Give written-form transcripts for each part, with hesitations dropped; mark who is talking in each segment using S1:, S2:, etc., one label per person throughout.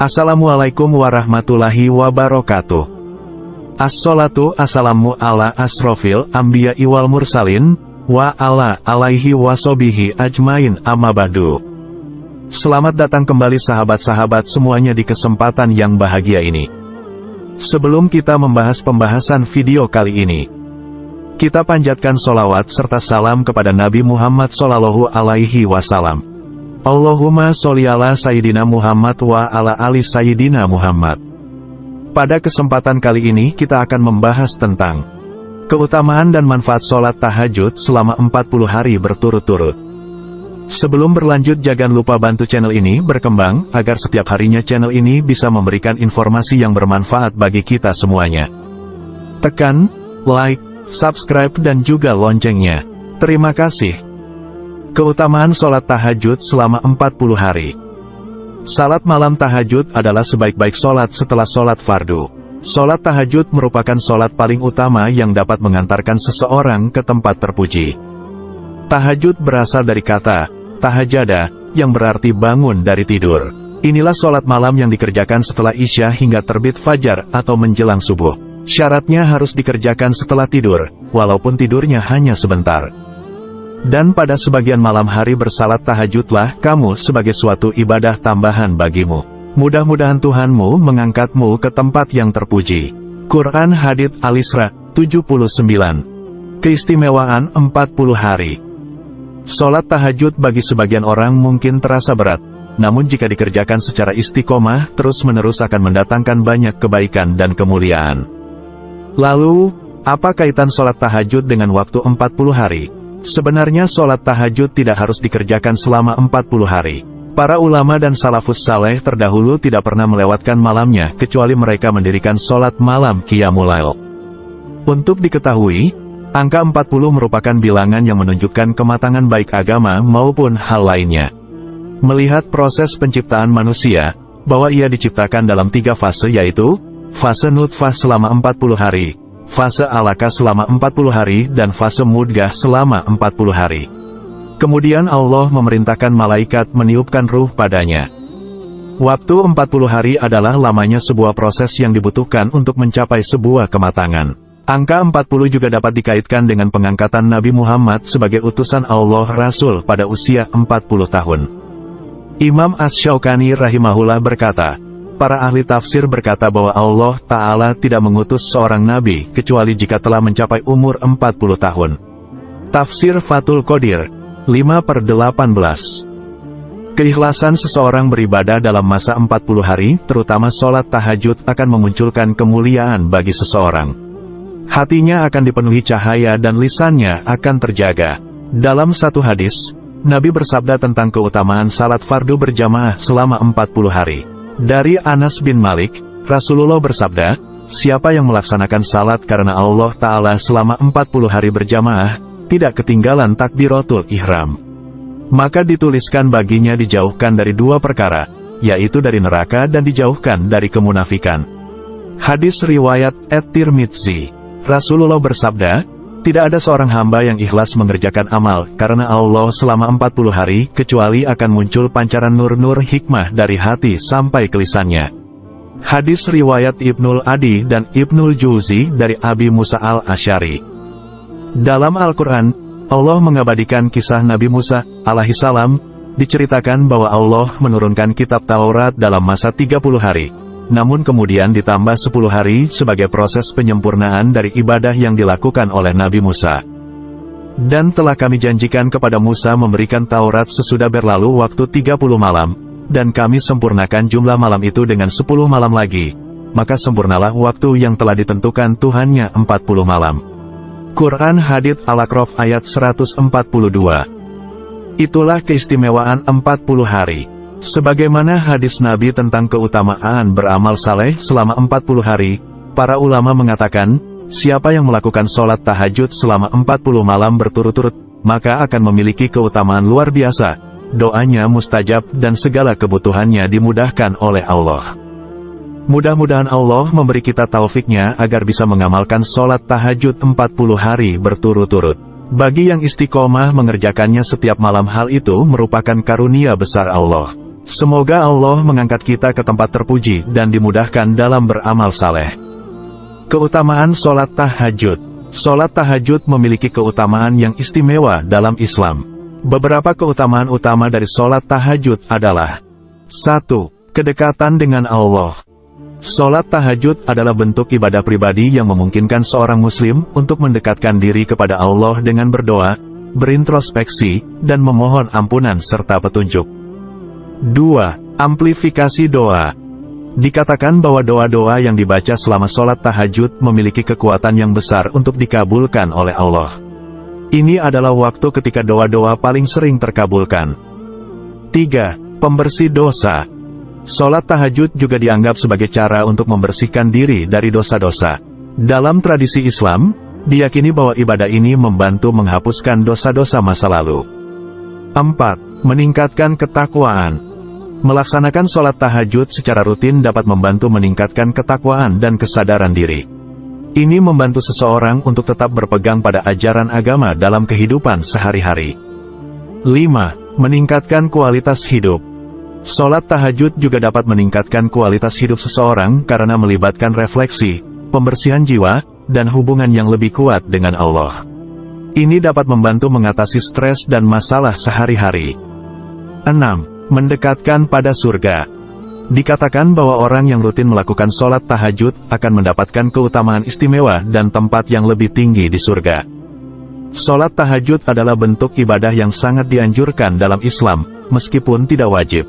S1: Assalamualaikum warahmatullahi wabarakatuh. Assalatu assalamu ala asrofil ambiya wal mursalin, wa ala alaihi wasobihi ajmain amma ba'du. Selamat datang kembali sahabat-sahabat semuanya di kesempatan yang bahagia ini. Sebelum kita membahas pembahasan video kali ini, kita panjatkan sholawat serta salam kepada Nabi Muhammad Sallallahu Alaihi Wasallam. Allahumma sholli ala Sayyidina Muhammad wa ala ali Sayyidina Muhammad. Pada kesempatan kali ini kita akan membahas tentang keutamaan dan manfaat sholat tahajud selama 40 hari berturut-turut. Sebelum berlanjut, jangan lupa bantu channel ini berkembang, agar setiap harinya channel ini bisa memberikan informasi yang bermanfaat bagi kita semuanya. Tekan like, subscribe dan juga loncengnya. Terima kasih. Keutamaan sholat tahajud selama 40 hari. Salat malam tahajud adalah sebaik-baik sholat setelah sholat fardu. Sholat tahajud merupakan sholat paling utama yang dapat mengantarkan seseorang ke tempat terpuji. Tahajud berasal dari kata tahajada, yang berarti bangun dari tidur. Inilah sholat malam yang dikerjakan setelah isya hingga terbit fajar atau menjelang subuh. Syaratnya harus dikerjakan setelah tidur, walaupun tidurnya hanya sebentar. Dan pada sebagian malam hari bersalat tahajudlah kamu sebagai suatu ibadah tambahan bagimu. Mudah-mudahan Tuhanmu mengangkatmu ke tempat yang terpuji. Quran Hadits Al-Isra 79. Keistimewaan 40 hari. Sholat tahajud bagi sebagian orang mungkin terasa berat, namun jika dikerjakan secara istiqomah terus-menerus akan mendatangkan banyak kebaikan dan kemuliaan. Lalu, apa kaitan sholat tahajud dengan waktu 40 hari? Sebenarnya sholat tahajud tidak harus dikerjakan selama 40 hari. Para ulama dan salafus saleh terdahulu tidak pernah melewatkan malamnya, kecuali mereka mendirikan sholat malam qiyamul lail. Untuk diketahui, angka 40 merupakan bilangan yang menunjukkan kematangan baik agama maupun hal lainnya. Melihat proses penciptaan manusia, bahwa ia diciptakan dalam 3 fase, yaitu fase nutfah selama 40 hari, fase alaqah selama 40 hari, dan fase mudghah selama 40 hari. Kemudian Allah memerintahkan malaikat meniupkan ruh padanya. Waktu 40 hari adalah lamanya sebuah proses yang dibutuhkan untuk mencapai sebuah kematangan. Angka 40 juga dapat dikaitkan dengan pengangkatan Nabi Muhammad sebagai utusan Allah Rasul pada usia 40 tahun. Imam Asy-Syaukani rahimahullah berkata, para ahli tafsir berkata bahwa Allah Ta'ala tidak mengutus seorang nabi kecuali jika telah mencapai umur 40 tahun. Tafsir Fathul Qadir 5/18. Keikhlasan seseorang beribadah dalam masa 40 hari, terutama sholat tahajud, akan memunculkan kemuliaan bagi seseorang. Hatinya akan dipenuhi cahaya dan lisannya akan terjaga. Dalam satu hadis, Nabi bersabda tentang keutamaan salat fardu berjamaah selama 40 hari. Dari Anas bin Malik, Rasulullah bersabda, siapa yang melaksanakan salat karena Allah Ta'ala selama 40 hari berjamaah, tidak ketinggalan takbiratul ihram, maka dituliskan baginya dijauhkan dari 2 perkara, yaitu dari neraka dan dijauhkan dari kemunafikan. Hadis riwayat At-Tirmidzi. Rasulullah bersabda, tidak ada seorang hamba yang ikhlas mengerjakan amal karena Allah selama 40 hari, kecuali akan muncul pancaran nur-nur hikmah dari hati sampai ke lisannya. Hadis riwayat Ibnul Adi dan Ibnul Jauzi dari Abi Musa al-Asy'ari. Dalam Al-Quran, Allah mengabadikan kisah Nabi Musa alaihissalam. Diceritakan bahwa Allah menurunkan kitab Taurat dalam masa 30 hari. Namun kemudian ditambah 10 hari sebagai proses penyempurnaan dari ibadah yang dilakukan oleh Nabi Musa. Dan telah kami janjikan kepada Musa memberikan Taurat sesudah berlalu waktu 30 malam, dan kami sempurnakan jumlah malam itu dengan 10 malam lagi, maka sempurnalah waktu yang telah ditentukan Tuhannya 40 malam. Quran Hadits Al-A'raf ayat 142. Itulah keistimewaan 40 hari. Sebagaimana hadis Nabi tentang keutamaan beramal saleh selama 40 hari, para ulama mengatakan, siapa yang melakukan sholat tahajud selama 40 malam berturut-turut, maka akan memiliki keutamaan luar biasa, doanya mustajab dan segala kebutuhannya dimudahkan oleh Allah. Mudah-mudahan Allah memberi kita taufiknya agar bisa mengamalkan sholat tahajud 40 hari berturut-turut. Bagi yang istiqomah mengerjakannya setiap malam, hal itu merupakan karunia besar Allah. Semoga Allah mengangkat kita ke tempat terpuji dan dimudahkan dalam beramal saleh. Keutamaan sholat tahajud. Sholat tahajud memiliki keutamaan yang istimewa dalam Islam. Beberapa keutamaan utama dari sholat tahajud adalah: 1. Kedekatan dengan Allah. Sholat tahajud adalah bentuk ibadah pribadi yang memungkinkan seorang muslim untuk mendekatkan diri kepada Allah dengan berdoa, berintrospeksi, dan memohon ampunan serta petunjuk. 2. Amplifikasi doa. Dikatakan bahwa doa-doa yang dibaca selama sholat tahajud memiliki kekuatan yang besar untuk dikabulkan oleh Allah. Ini adalah waktu ketika doa-doa paling sering terkabulkan. 3. Pembersih dosa. Sholat tahajud juga dianggap sebagai cara untuk membersihkan diri dari dosa-dosa. Dalam tradisi Islam, diyakini bahwa ibadah ini membantu menghapuskan dosa-dosa masa lalu. 4. Meningkatkan ketakwaan. Melaksanakan sholat tahajud secara rutin dapat membantu meningkatkan ketakwaan dan kesadaran diri. Ini membantu seseorang untuk tetap berpegang pada ajaran agama dalam kehidupan sehari-hari. 5. Meningkatkan kualitas hidup. Sholat tahajud juga dapat meningkatkan kualitas hidup seseorang karena melibatkan refleksi, pembersihan jiwa, dan hubungan yang lebih kuat dengan Allah. Ini dapat membantu mengatasi stres dan masalah sehari-hari. 6. Mendekatkan pada surga. Dikatakan bahwa orang yang rutin melakukan sholat tahajud akan mendapatkan keutamaan istimewa dan tempat yang lebih tinggi di surga. Sholat tahajud adalah bentuk ibadah yang sangat dianjurkan dalam Islam, meskipun tidak wajib.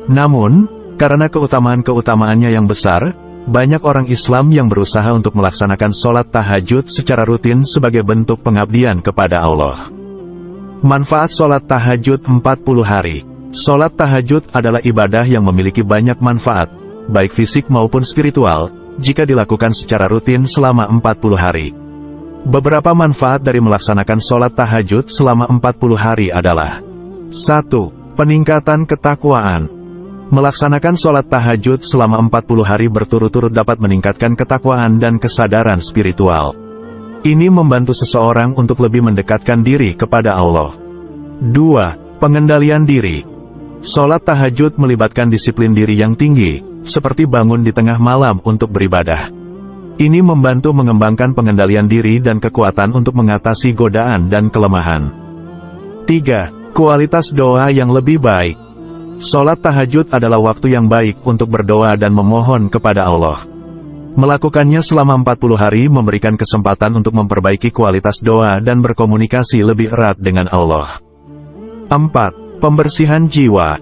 S1: Namun, karena keutamaan-keutamaannya yang besar, banyak orang Islam yang berusaha untuk melaksanakan sholat tahajud secara rutin sebagai bentuk pengabdian kepada Allah. Manfaat sholat tahajud 40 hari. Sholat tahajud adalah ibadah yang memiliki banyak manfaat, baik fisik maupun spiritual, jika dilakukan secara rutin selama 40 hari. Beberapa manfaat dari melaksanakan sholat tahajud selama 40 hari adalah: 1. Peningkatan ketakwaan. Melaksanakan sholat tahajud selama 40 hari berturut-turut dapat meningkatkan ketakwaan dan kesadaran spiritual. Ini membantu seseorang untuk lebih mendekatkan diri kepada Allah. 2. Pengendalian diri. Sholat tahajud melibatkan disiplin diri yang tinggi, seperti bangun di tengah malam untuk beribadah. Ini membantu mengembangkan pengendalian diri dan kekuatan untuk mengatasi godaan dan kelemahan. 3. Kualitas doa yang lebih baik. Sholat tahajud adalah waktu yang baik untuk berdoa dan memohon kepada Allah. Melakukannya selama 40 hari memberikan kesempatan untuk memperbaiki kualitas doa dan berkomunikasi lebih erat dengan Allah. 4. Pembersihan jiwa.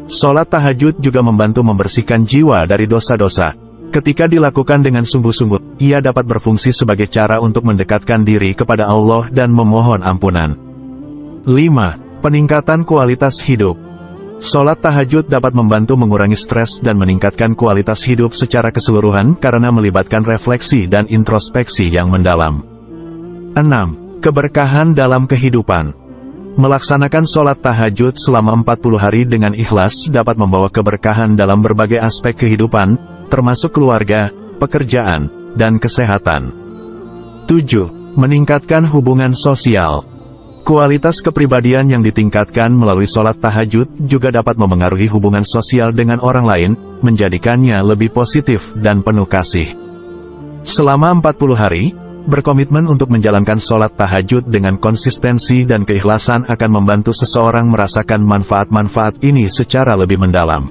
S1: Sholat tahajud juga membantu membersihkan jiwa dari dosa-dosa. Ketika dilakukan dengan sungguh-sungguh, ia dapat berfungsi sebagai cara untuk mendekatkan diri kepada Allah dan memohon ampunan. 5. Peningkatan kualitas hidup. Sholat tahajud dapat membantu mengurangi stres dan meningkatkan kualitas hidup secara keseluruhan karena melibatkan refleksi dan introspeksi yang mendalam. 6. Keberkahan dalam kehidupan. Melaksanakan sholat tahajud selama 40 hari dengan ikhlas dapat membawa keberkahan dalam berbagai aspek kehidupan, termasuk keluarga, pekerjaan, dan kesehatan. 7. Meningkatkan hubungan sosial. Kualitas kepribadian yang ditingkatkan melalui sholat tahajud juga dapat memengaruhi hubungan sosial dengan orang lain, menjadikannya lebih positif dan penuh kasih. Selama 40 hari, berkomitmen untuk menjalankan sholat tahajud dengan konsistensi dan keikhlasan akan membantu seseorang merasakan manfaat-manfaat ini secara lebih mendalam.